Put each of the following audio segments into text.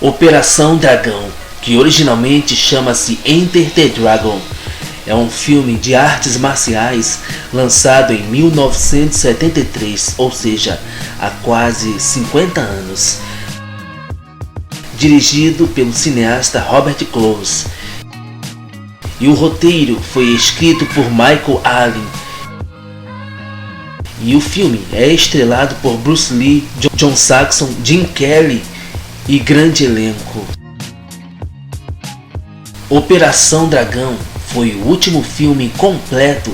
Operação Dragão, que originalmente chama-se Enter the Dragon, é um filme de artes marciais lançado em 1973, ou seja, há quase 50 anos. Dirigido pelo cineasta Robert Close. E o roteiro foi escrito por Michael Allen. E o filme é estrelado por Bruce Lee, John Saxon, Jim Carrey e grande elenco. Operação Dragão foi o último filme completo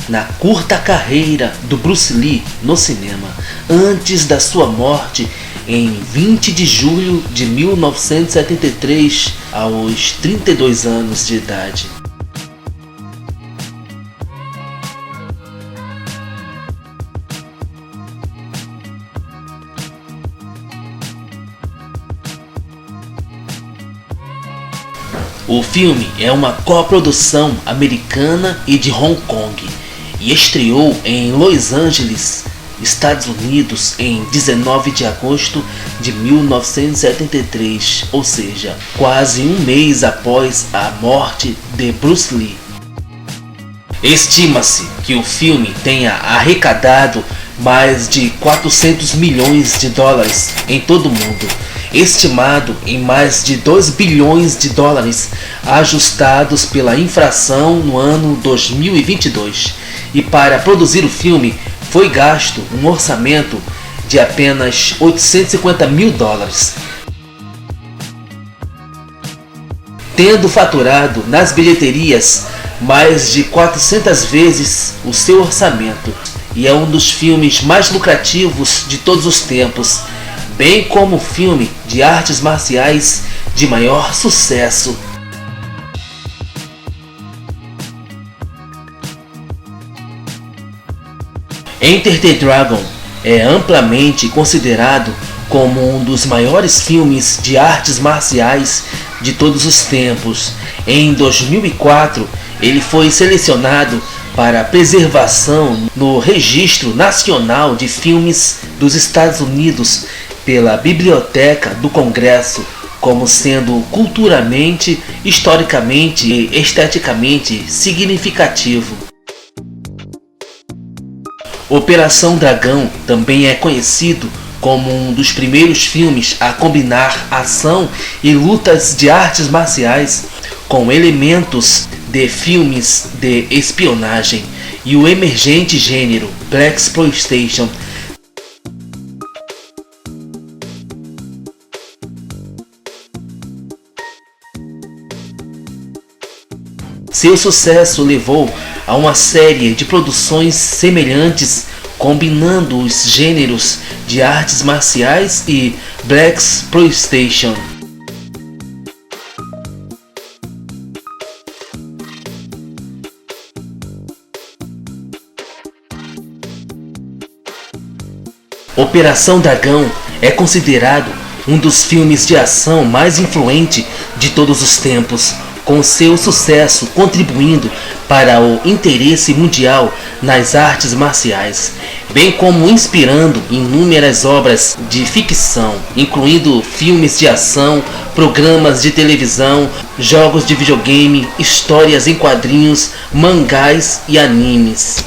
na curta carreira do Bruce Lee no cinema, antes da sua morte em 20 de julho de 1973, aos 32 anos de idade. O filme é uma coprodução americana e de Hong Kong e estreou em Los Angeles, Estados Unidos, em 19 de agosto de 1973, ou seja, quase um mês após a morte de Bruce Lee. Estima-se que o filme tenha arrecadado mais de 400 milhões de dólares em todo o mundo, estimado em mais de 2 bilhões de dólares ajustados pela inflação no ano 2022. E para produzir o filme foi gasto um orçamento de apenas 850 mil dólares, tendo faturado nas bilheterias mais de 400 vezes o seu orçamento, e é um dos filmes mais lucrativos de todos os tempos, bem como o filme de artes marciais de maior sucesso. Enter the Dragon é amplamente considerado como um dos maiores filmes de artes marciais de todos os tempos. Em 2004, ele foi selecionado para preservação no Registro Nacional de Filmes dos Estados Unidos pela Biblioteca do Congresso, como sendo culturalmente, historicamente e esteticamente significativo. Operação Dragão também é conhecido como um dos primeiros filmes a combinar ação e lutas de artes marciais com elementos de filmes de espionagem e o emergente gênero Blaxploitation. Seu sucesso levou a uma série de produções semelhantes, combinando os gêneros de artes marciais e Blaxploitation. Operação Dragão é considerado um dos filmes de ação mais influente de todos os tempos, com seu sucesso contribuindo para o interesse mundial nas artes marciais, bem como inspirando inúmeras obras de ficção, incluindo filmes de ação, programas de televisão, jogos de videogame, histórias em quadrinhos, mangás e animes.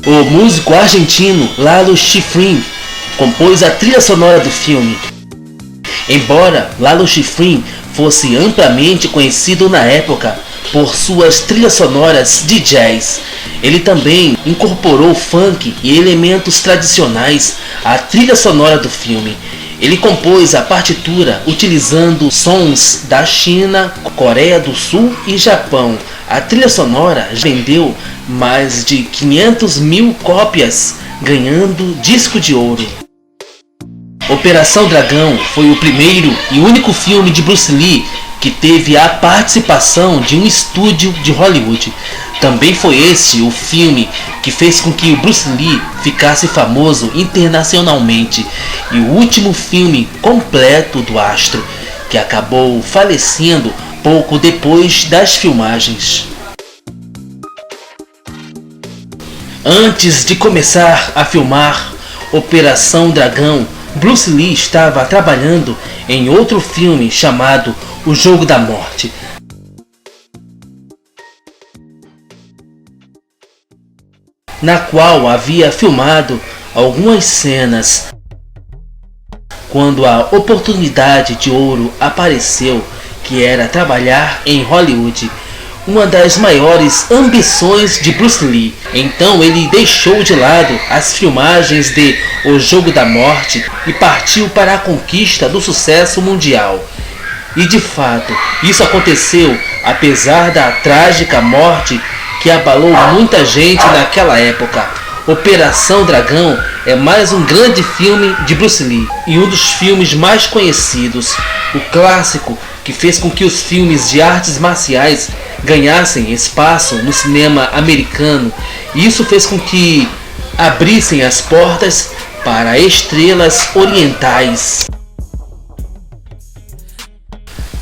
O músico argentino Lalo Schifrin compôs a trilha sonora do filme. Embora Lalo Schifrin fosse amplamente conhecido na época por suas trilhas sonoras de jazz, ele também incorporou funk e elementos tradicionais à trilha sonora do filme. Ele compôs a partitura utilizando sons da China, Coreia do Sul e Japão. A trilha sonora vendeu mais de 500 mil cópias, ganhando disco de ouro. Operação Dragão foi o primeiro e único filme de Bruce Lee que teve a participação de um estúdio de Hollywood. Também foi esse o filme que fez com que o Bruce Lee ficasse famoso internacionalmente, e o último filme completo do astro, que acabou falecendo pouco depois das filmagens. Antes de começar a filmar Operação Dragão, Bruce Lee estava trabalhando em outro filme chamado O Jogo da Morte, na qual havia filmado algumas cenas. Quando a oportunidade de ouro apareceu, que era trabalhar em Hollywood, uma das maiores ambições de Bruce Lee, então ele deixou de lado as filmagens de O Jogo da Morte e partiu para a conquista do sucesso mundial. E de fato, isso aconteceu apesar da trágica morte que abalou muita gente naquela época. Operação Dragão é mais um grande filme de Bruce Lee e um dos filmes mais conhecidos, o clássico que fez com que os filmes de artes marciais ganhassem espaço no cinema americano, e isso fez com que abrissem as portas para estrelas orientais.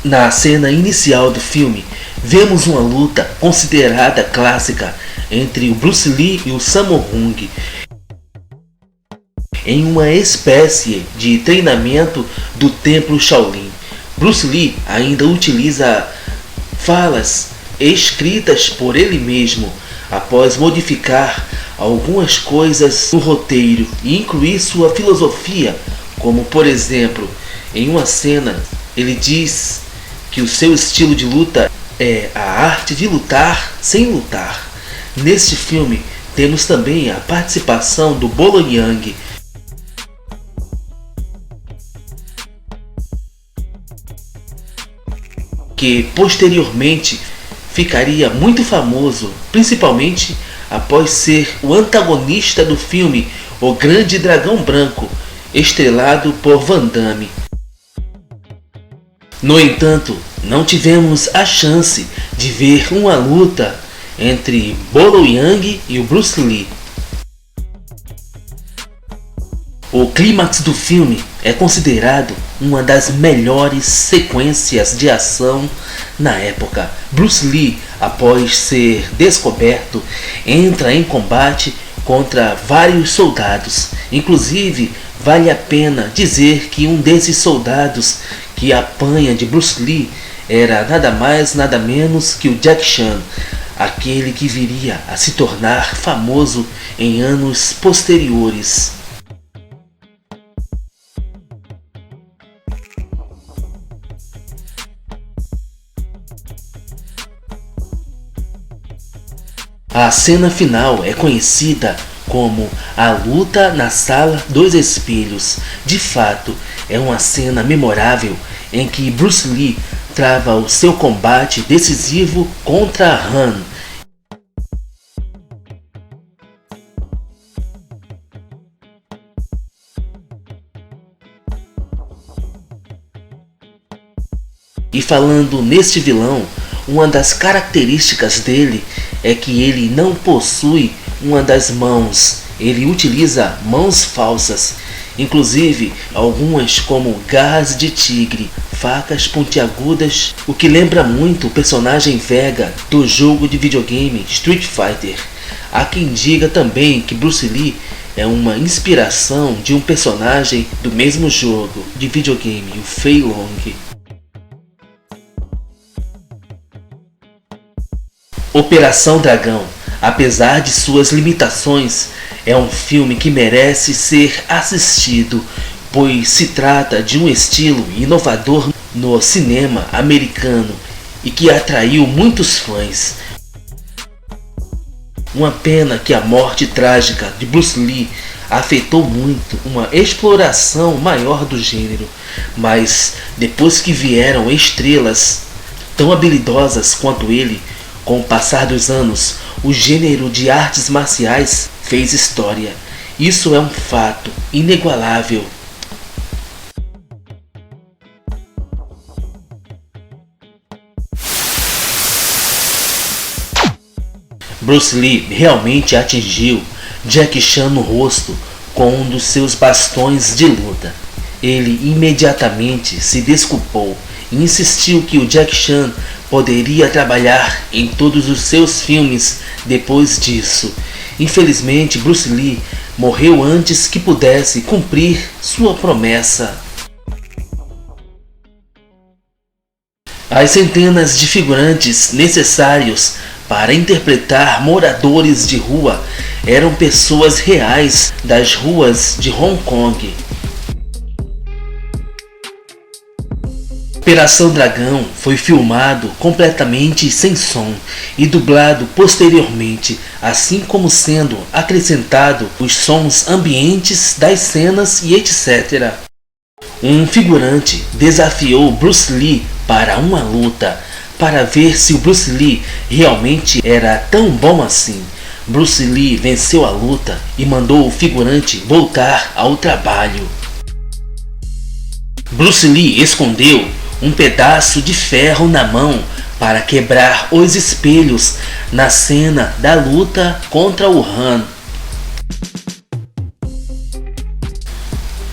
Na cena inicial do filme, vemos uma luta considerada clássica entre o Bruce Lee e o Sammo Hung, em uma espécie de treinamento do templo Shaolin. Bruce Lee ainda utiliza falas escritas por ele mesmo após modificar algumas coisas no roteiro e incluir sua filosofia, como por exemplo, em uma cena ele diz que o seu estilo de luta é a arte de lutar sem lutar. Neste filme temos também a participação do Bolo Yeung, que posteriormente ficaria muito famoso, principalmente após ser o antagonista do filme O Grande Dragão Branco, estrelado por Van Damme. No entanto, não tivemos a chance de ver uma luta entre Bolo Yeung e o Bruce Lee. O clímax do filme é considerado uma das melhores sequências de ação na época. Bruce Lee, após ser descoberto, entra em combate contra vários soldados. Inclusive, vale a pena dizer que um desses soldados que apanha de Bruce Lee era nada mais nada menos que o Jack Chan, aquele que viria a se tornar famoso em anos posteriores. A cena final é conhecida como a luta na Sala dos Espelhos. De fato, é uma cena memorável em que Bruce Lee trava o seu combate decisivo contra Han. E falando neste vilão, uma das características dele é que ele não possui uma das mãos, ele utiliza mãos falsas, inclusive algumas como garras de tigre, facas pontiagudas, o que lembra muito o personagem Vega do jogo de videogame Street Fighter. Há quem diga também que Bruce Lee é uma inspiração de um personagem do mesmo jogo de videogame, o Fei Long. Operação Dragão, apesar de suas limitações, é um filme que merece ser assistido, pois se trata de um estilo inovador no cinema americano e que atraiu muitos fãs. Uma pena que a morte trágica de Bruce Lee afetou muito uma exploração maior do gênero, mas depois que vieram estrelas tão habilidosas quanto ele, com o passar dos anos, o gênero de artes marciais fez história. Isso é um fato inigualável. Bruce Lee realmente atingiu Jack Chan no rosto com um dos seus bastões de luta. Ele imediatamente se desculpou e insistiu que o Jack Chan poderia trabalhar em todos os seus filmes depois disso. Infelizmente, Bruce Lee morreu antes que pudesse cumprir sua promessa. As centenas de figurantes necessários para interpretar moradores de rua eram pessoas reais das ruas de Hong Kong. Operação Dragão foi filmado completamente sem som e dublado posteriormente, assim como sendo acrescentado os sons ambientes das cenas e etc. Um figurante desafiou Bruce Lee para uma luta, para ver se o Bruce Lee realmente era tão bom assim. Bruce Lee venceu a luta e mandou o figurante voltar ao trabalho. Bruce Lee escondeu um pedaço de ferro na mão para quebrar os espelhos na cena da luta contra o Han.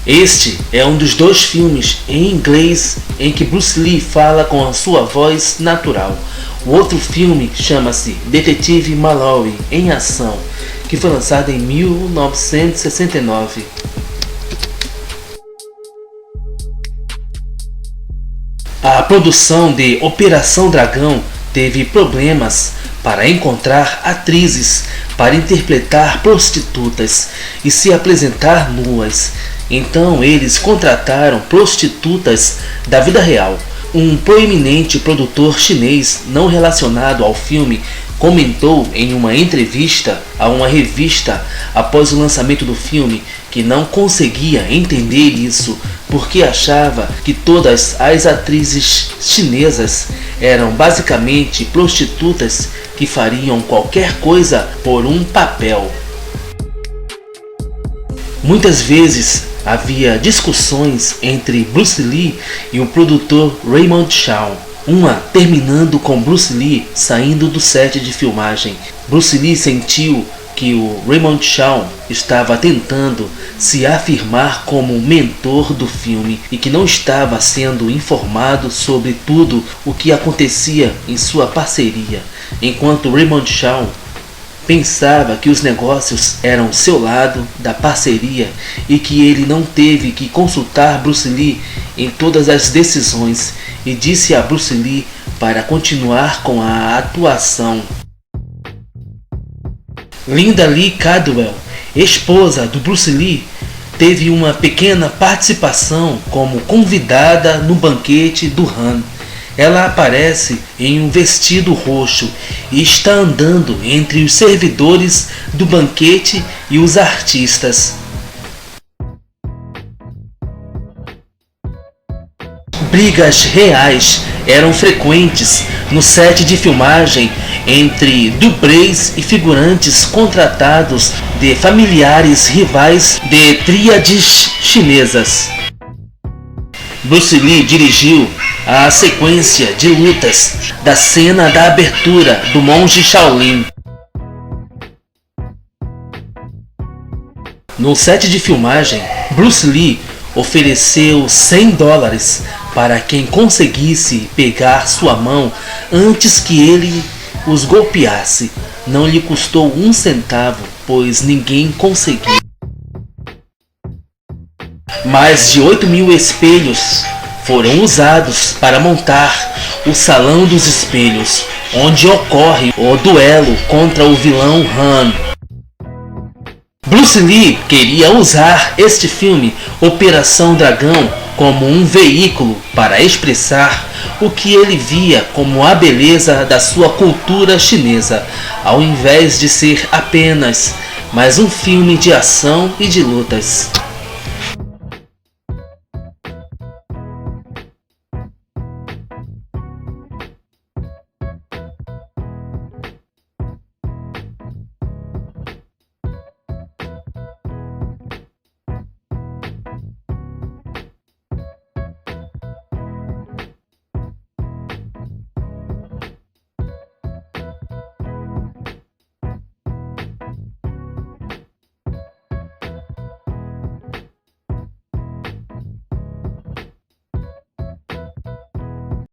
Este é um dos 2 filmes em inglês em que Bruce Lee fala com a sua voz natural. O outro filme chama-se Detetive Mallory em Ação, que foi lançado em 1969. A produção de Operação Dragão teve problemas para encontrar atrizes para interpretar prostitutas e se apresentar nuas. Então eles contrataram prostitutas da vida real. Um proeminente produtor chinês não relacionado ao filme comentou em uma entrevista a uma revista após o lançamento do filme que não conseguia entender isso, porque achava que todas as atrizes chinesas eram basicamente prostitutas que fariam qualquer coisa por um papel. Muitas vezes havia discussões entre Bruce Lee e o produtor Raymond Chow, uma terminando com Bruce Lee saindo do set de filmagem. Bruce Lee sentiu que o Raymond Chow estava tentando se afirmar como mentor do filme e que não estava sendo informado sobre tudo o que acontecia em sua parceria, enquanto Raymond Chow pensava que os negócios eram seu lado da parceria e que ele não teve que consultar Bruce Lee em todas as decisões, e disse a Bruce Lee para continuar com a atuação. Linda Lee Cadwell, esposa do Bruce Lee, teve uma pequena participação como convidada no banquete do Han. Ela aparece em um vestido roxo e está andando entre os servidores do banquete e os artistas. Brigas reais eram frequentes no set de filmagem entre dublês e figurantes contratados de familiares rivais de tríades chinesas. Bruce Lee dirigiu a sequência de lutas da cena da abertura do Monge Shaolin. No set de filmagem, Bruce Lee ofereceu $100 para quem conseguisse pegar sua mão antes que ele os golpeasse. Não lhe custou um centavo, pois ninguém conseguiu. Mais de 8.000 espelhos foram usados para montar o Salão dos Espelhos, onde ocorre o duelo contra o vilão Han. Bruce Lee queria usar este filme, Operação Dragão, como um veículo para expressar o que ele via como a beleza da sua cultura chinesa, ao invés de ser apenas mais um filme de ação e de lutas.